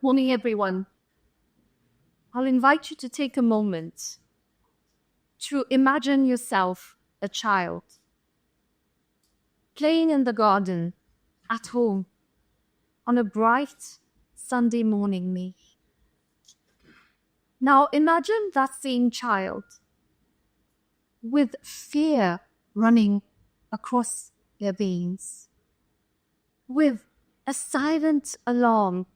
morning, everyone. I'll invite you to take a moment to imagine yourself a child playing in the garden at home on a bright Sunday morning, May. Now imagine that same child with fear running across their veins, with a silent alarm,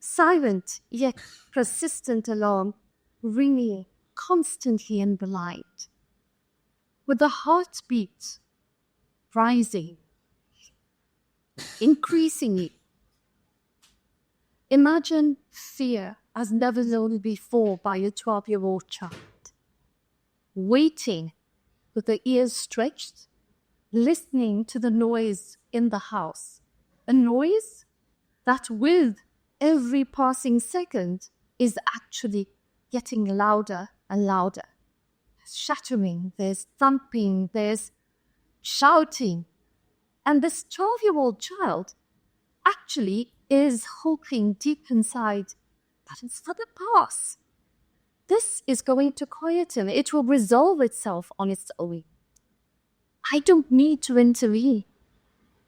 silent yet persistent alarm ringing constantly in the light, with the heartbeat rising, increasingly. Imagine fear as never known before by a 12-year-old child, waiting with the ears stretched, listening to the noise in the house, a noise that with every passing second is actually getting louder and louder. There's shattering, there's thumping, there's shouting. And this 12-year-old child actually is hoping deep inside that it's for the pass. This is going to quiet him. It will resolve itself on its own. I don't need to intervene.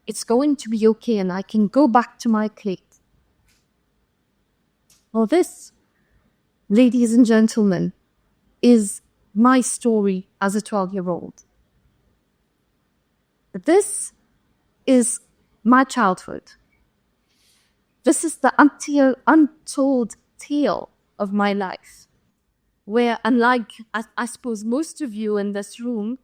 It's going to be okay and I can go back to my plate. Well, this, ladies and gentlemen, is my story as a 12-year-old. This is my childhood. This is the untold tale of my life, where unlike, I suppose, most of you in this room,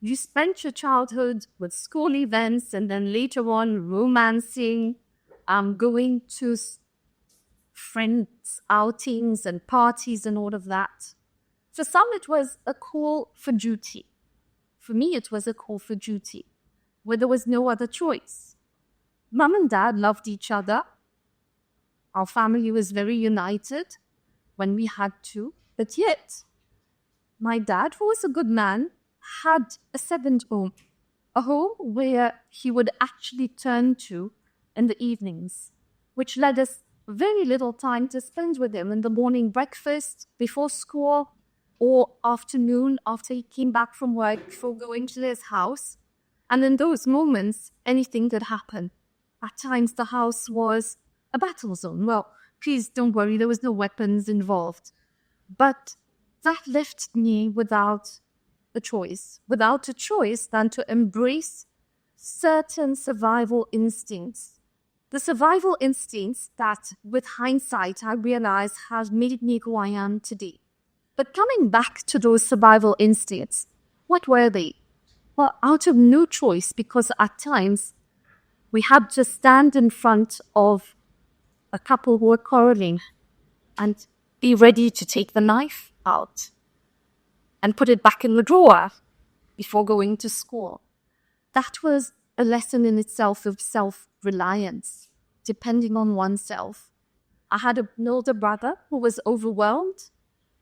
you spent your childhood with school events and then later on romancing, going to friends' outings and parties and all of that. For some, it was a call for duty. For me, it was a call for duty, where there was no other choice. Mum and Dad loved each other. Our family was very united when we had to. But yet, my dad, who was a good man, had a seventh home, a home where he would actually turn to in the evenings, which led us very little time to spend with him in the morning breakfast, before school, or afternoon after he came back from work before going to his house. And in those moments, anything could happen. At times, the house was a battle zone. Well, please don't worry, there was no weapons involved. But that left me without a choice than to embrace certain survival instincts. The survival instincts that, with hindsight, I realize have made me who I am today. But coming back to those survival instincts, what were they? Well, out of no choice, because at times we had to stand in front of a couple who were quarreling and be ready to take the knife out and put it back in the drawer before going to school. That was a lesson in itself of self-reliance, depending on oneself. I had an older brother who was overwhelmed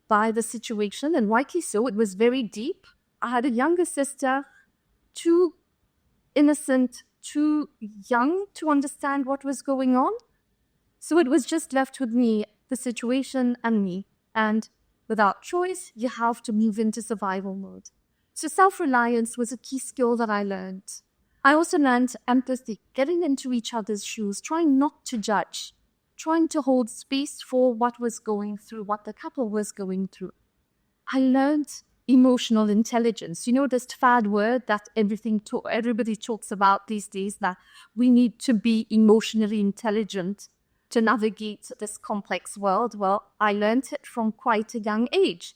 by the situation, and rightly so, it was very deep. I had a younger sister, too innocent, too young to understand what was going on. So it was just left with me, the situation, and me. And without choice, you have to move into survival mode. So self-reliance was a key skill that I learned. I also learned empathy, getting into each other's shoes, trying not to judge, trying to hold space for what was going through, what the couple was going through. I learned emotional intelligence. You know, this fad word that everybody talks about these days, that we need to be emotionally intelligent to navigate this complex world. Well, I learned it from quite a young age.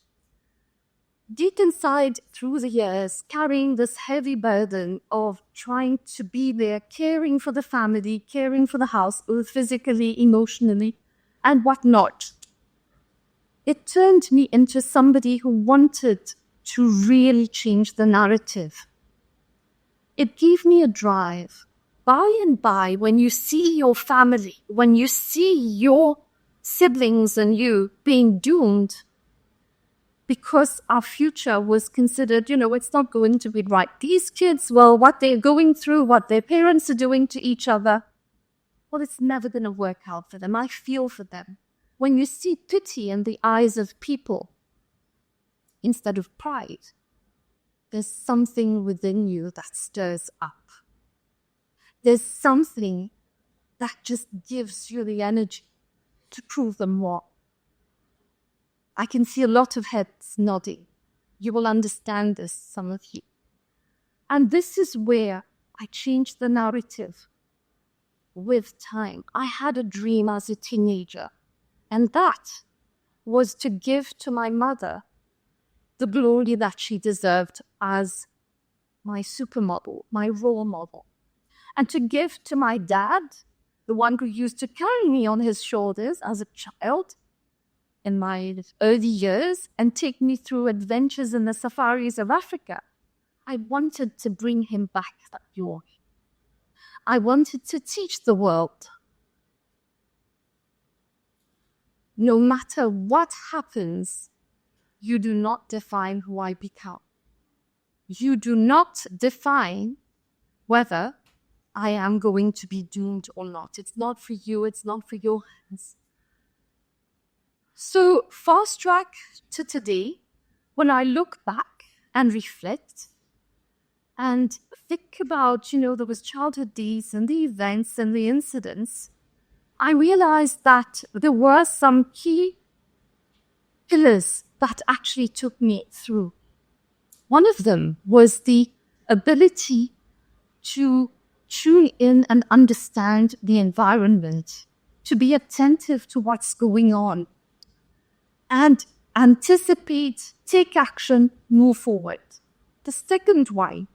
Deep inside, through the years, carrying this heavy burden of trying to be there, caring for the family, caring for the house, both physically, emotionally, and whatnot. It turned me into somebody who wanted to really change the narrative. It gave me a drive. By and by, when you see your family, when you see your siblings and you being doomed, because our future was considered, it's not going to be right. These kids, well, what they're going through, what their parents are doing to each other, well, it's never going to work out for them. I feel for them. when you see pity in the eyes of people instead of pride, there's something within you that stirs up. There's something that just gives you the energy to prove them wrong. I can see a lot of heads nodding. You will understand this, some of you. And this is where I changed the narrative with time. I had a dream as a teenager, and that was to give to my mother the glory that she deserved as my supermodel, my role model, and to give to my dad, the one who used to carry me on his shoulders as a child in my early years and take me through adventures in the safaris of Africa. I wanted to bring him back that joy. I wanted to teach the world, no matter what happens, you do not define who I become. You do not define whether I am going to be doomed or not. It's not for you. It's not for your hands. So fast track to today, when I look back and reflect and think about, there was childhood days and the events and the incidents, I realized that there were some key pillars that actually took me through. One of them was the ability to tune in and understand the environment, to be attentive to what's going on, and anticipate, take action, move forward. The second one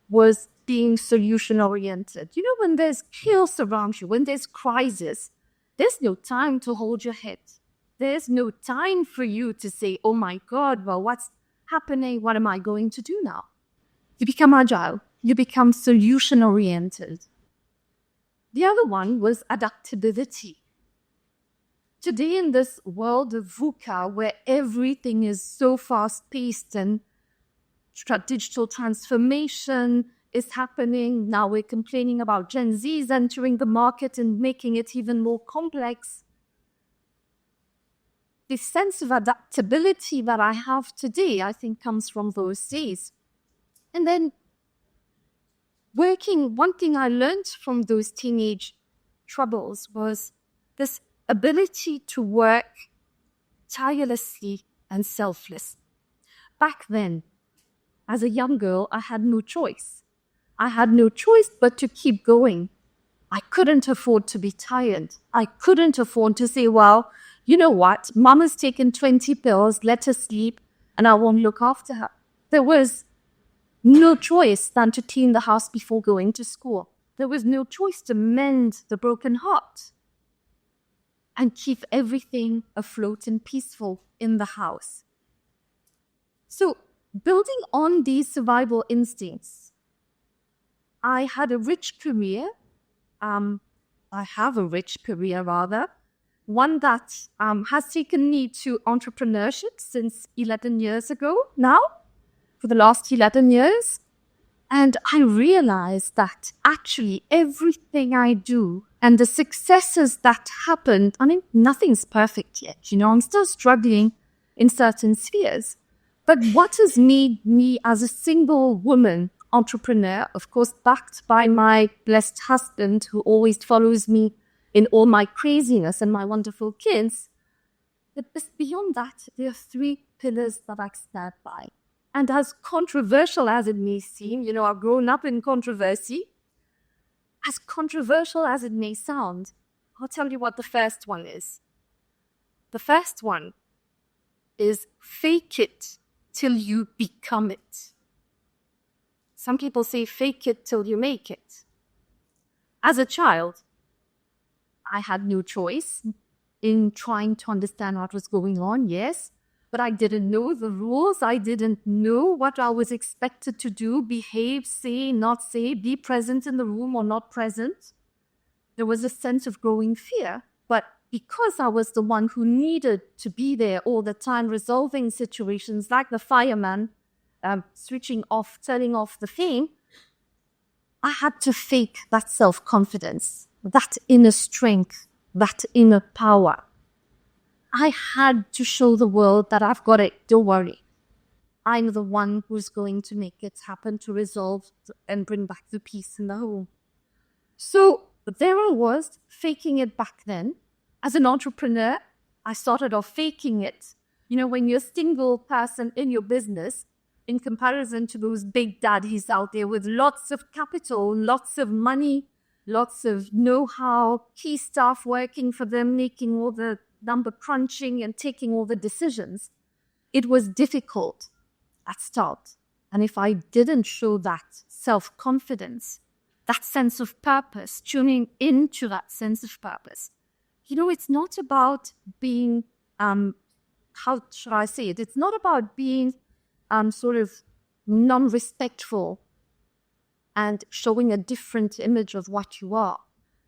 was being solution-oriented. When there's chaos around you, when there's crisis, there's no time to hold your head. There's no time for you to say, oh my God, well, what's happening? What am I going to do now? You become agile. You become solution-oriented. The other one was adaptability. Today in this world of VUCA, where everything is so fast-paced and digital transformation is happening, now we're complaining about Gen Zs entering the market and making it even more complex. The sense of adaptability that I have today, I think, comes from those days. And then one thing I learned from those teenage troubles was this ability to work tirelessly and selfless. Back then, as a young girl, I had no choice. I had no choice but to keep going. I couldn't afford to be tired. I couldn't afford to say, well, you know what? Mama's taken 20 pills, let her sleep, and I won't look after her. There was no choice than to clean the house before going to school. There was no choice to mend the broken heart and keep everything afloat and peaceful in the house. So, building on these survival instincts, I had a rich career. I have a rich career, rather. One that has taken me to entrepreneurship since 11 years ago now, for the last 11 years. And I realized that actually everything I do and the successes that happened, nothing's perfect yet. I'm still struggling in certain spheres. But what has made me as a single woman entrepreneur, of course, backed by my blessed husband who always follows me in all my craziness and my wonderful kids, but beyond that, there are three pillars that I stand by. And as controversial as it may seem, I've grown up in controversy, as controversial as it may sound, I'll tell you what the first one is. The first one is fake it till you become it. Some people say fake it till you make it. As a child, I had no choice in trying to understand what was going on, yes, but I didn't know the rules. I didn't know what I was expected to do, behave, say, not say, be present in the room or not present. There was a sense of growing fear, but because I was the one who needed to be there all the time, resolving situations like the fireman, switching off, turning off the thing, I had to fake that self-confidence, that inner strength, that inner power. I had to show the world that I've got it. Don't worry. I'm the one who's going to make it happen, to resolve and bring back the peace in the home. So there I was, faking it back then. As an entrepreneur, I started off faking it. You know, when you're a single person in your business, in comparison to those big daddies out there with lots of capital, lots of money, lots of know-how, key staff working for them, making all the number crunching and taking all the decisions, it was difficult at start. And if I didn't show that self-confidence, that sense of purpose, tuning into that sense of purpose, you know, it's not about being, how should I say it? It's not about being sort of non-respectful and showing a different image of what you are.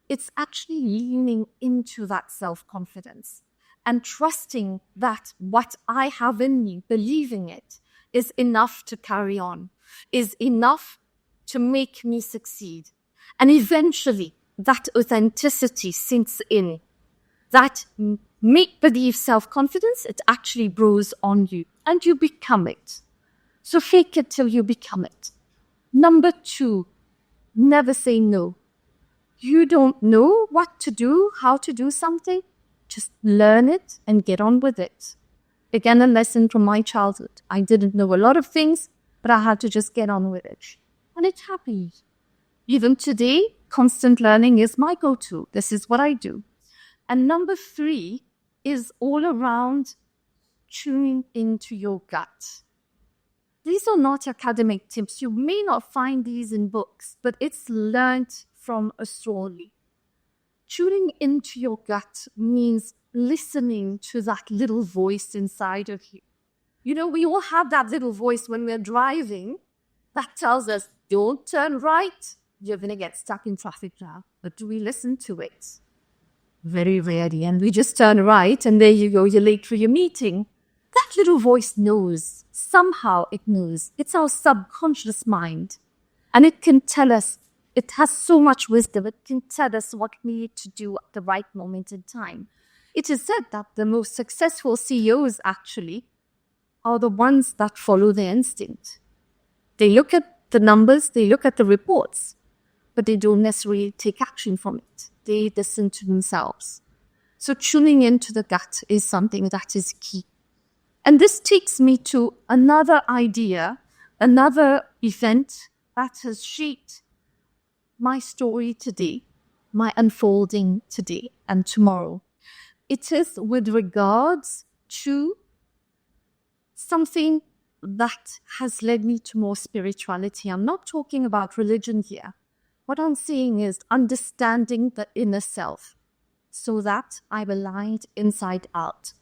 It's actually leaning into that self-confidence and trusting that what I have in me, believing it, is enough to carry on, is enough to make me succeed. And eventually, that authenticity sinks in. That make-believe self-confidence, it actually grows on you and you become it. So fake it till you become it. Number 2, never say no. You don't know what to do, how to do something, just learn it and get on with it. Again, a lesson from my childhood. I didn't know a lot of things, but I had to just get on with it. And it happened. Even today, constant learning is my go-to. This is what I do. And number 3 is all around tuning into your gut. These are not academic tips. You may not find these in books, but it's learned from a story. Tuning into your gut means listening to that little voice inside of you. You know, we all have that little voice when we're driving that tells us, don't turn right. You're going to get stuck in traffic now. But do we listen to it? Very rarely. And we just turn right and there you go. You're late for your meeting. That little voice knows. Somehow it knows. It's our subconscious mind. And it can tell us, it has so much wisdom. It can tell us what we need to do at the right moment in time. It is said that the most successful CEOs actually are the ones that follow their instinct. They look at the numbers, they look at the reports, but they don't necessarily take action from it. They listen to themselves. So tuning into the gut is something that is key. And this takes me to another idea, another event that has shaped my story today, my unfolding today and tomorrow. It is with regards to something that has led me to more spirituality. I'm not talking about religion here. What I'm saying is understanding the inner self so that I'm aligned inside out.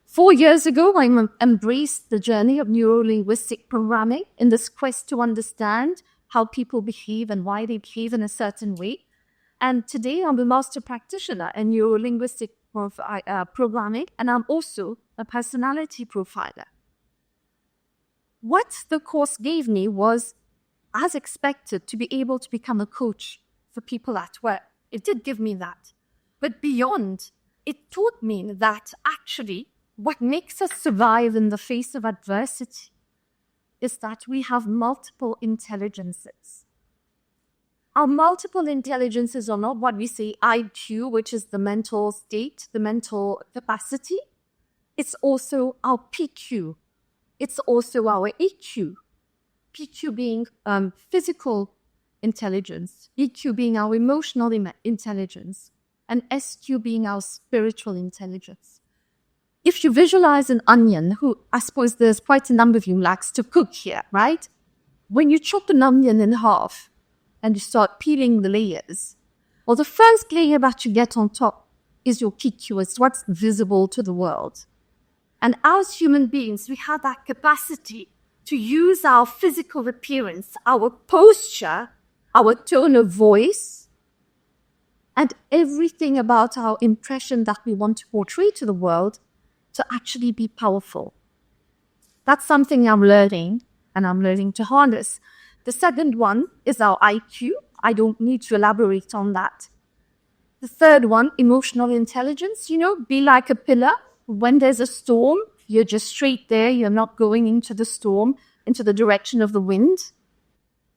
4 years ago, I embraced the journey of neuro-linguistic programming in this quest to understand how people behave and why they behave in a certain way. And today, I'm a master practitioner in neuro-linguistic programming, and I'm also a personality profiler. What the course gave me was, as expected, to be able to become a coach for people at work. It did give me that. But beyond, it taught me that actually what makes us survive in the face of adversity is that we have multiple intelligences. Our multiple intelligences are not what we say IQ, which is the mental state, the mental capacity. It's also our PQ. It's also our EQ. PQ being physical intelligence, EQ being our emotional intelligence, and SQ being our spiritual intelligence. If you visualize an onion, I suppose there's quite a number of you likes to cook here, right? When you chop an onion in half and you start peeling the layers, well, the first layer that you get on top is your PQ. It's what's visible to the world. And as human beings, we have that capacity to use our physical appearance, our posture, our tone of voice, and everything about our impression that we want to portray to the world to actually be powerful. That's something I'm learning, and I'm learning to harness. The second one is our IQ. I don't need to elaborate on that. The third one, emotional intelligence. Be like a pillar when there's a storm, you're just straight there. You're not going into the storm, into the direction of the wind.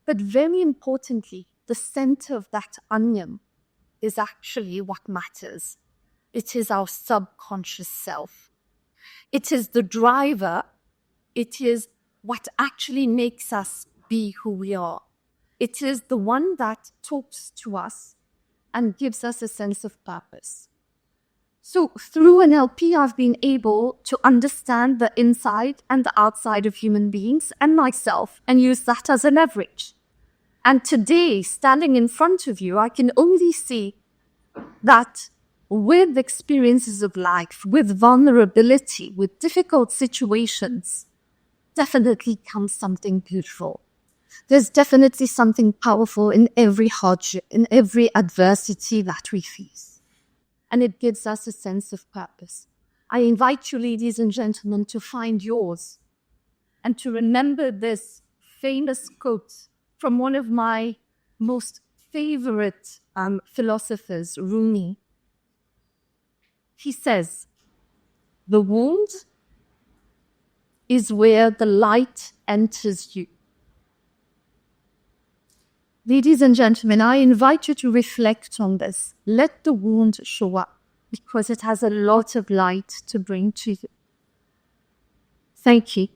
But very importantly, the center of that onion is actually what matters. It is our subconscious self. It is the driver. It is what actually makes us be who we are. It is the one that talks to us and gives us a sense of purpose. So through NLP, I've been able to understand the inside and the outside of human beings and myself and use that as an average. And today, standing in front of you, I can only see that with experiences of life, with vulnerability, with difficult situations, definitely comes something beautiful. There's definitely something powerful in every hardship, in every adversity that we face. And it gives us a sense of purpose. I invite you, ladies and gentlemen, to find yours and to remember this famous quote from one of my most favorite philosophers, Rumi. He says, "The wound is where the light enters you." Ladies and gentlemen, I invite you to reflect on this. Let the wound show up because it has a lot of light to bring to you. Thank you.